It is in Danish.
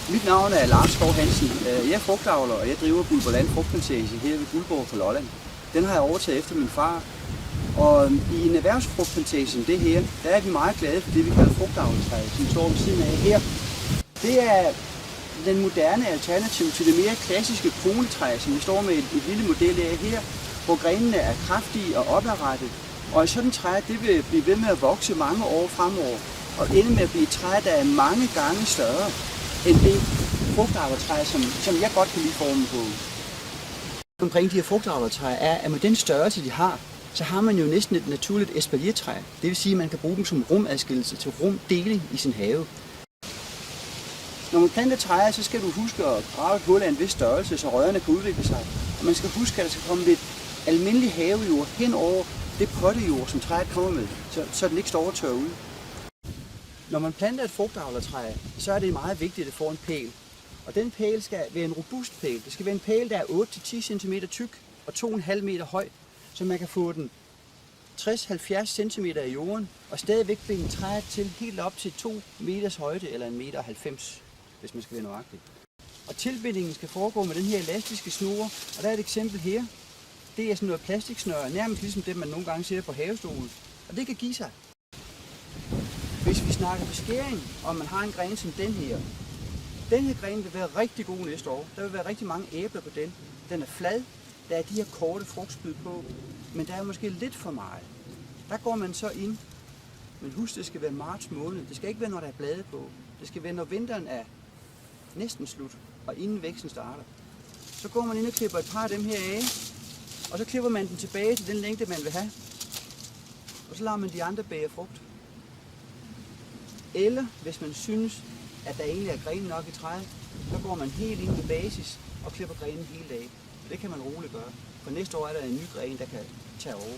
Mit navn er Lars Skov Hansen. Jeg er frugtavler, og jeg driver Bulberland Frugtplantage her ved Guldborg på Lolland. Den har jeg overtaget efter min far. Og i en erhvervsfrugtplantage som det her, der er vi meget glade for det, vi kalder frugtavletræ, som står ved siden af her. Det er den moderne alternativ til det mere klassiske kronetræ, som vi står med et lille model af her, hvor grenene er kraftige og opadrettet. Og et sådan træ, det vil blive ved med at vokse mange år fremover, og ende med at blive et træ, der er mange gange større end det frugtavletræ, som jeg godt kan lide formen på. Omkring de her frugtavletræ er, at med den størrelse, de har, så har man jo næsten et naturligt espaliertræ. Det vil sige, at man kan bruge dem som rumadskillelse til rumdeling i sin have. Når man planter træer, så skal du huske at grave et hul af en vis størrelse, så rødderne kan udvikle sig. Og man skal huske, at der skal komme lidt almindelig havejord hen over det pottejord, som træet kommer med, så den ikke står og tørrer ud. Når man planter et frugtavletræ, så er det meget vigtigt at få en pæl. Og den pæl skal være en robust pæl. Det skal være en pæl, der er 8-10 cm tyk og 2,5 meter høj, så man kan få den 60-70 cm i jorden og stadigvæk binde træet til helt op til 2 meters højde eller 1,90 meter, hvis man skal være nøjagtig. Og tilbindingen skal foregå med den her elastiske snore, og der er et eksempel her. Det er sådan noget plastiksnøre, nærmest ligesom det, man nogle gange ser på havestolen, og det kan give sig. Hvis vi snakker beskæring, og man har en gren som den her gren vil være rigtig god næste år. Der vil være rigtig mange æbler på den. Den er flad, der er de her korte frugtspyd på, men der er måske lidt for meget. Der går man så ind, men husk, det skal være marts måned. Det skal ikke være, når der er blade på. Det skal være, når vinteren er næsten slut, og inden væksten starter. Så går man ind og klipper et par af dem her af, og så klipper man den tilbage til den længde, man vil have. Og så lader man de andre bære frugt. Eller hvis man synes, at der egentlig er grene nok i træet, så går man helt ind i basis og klipper grenen helt af. Det kan man roligt gøre, for næste år er der en ny gren, der kan tage over.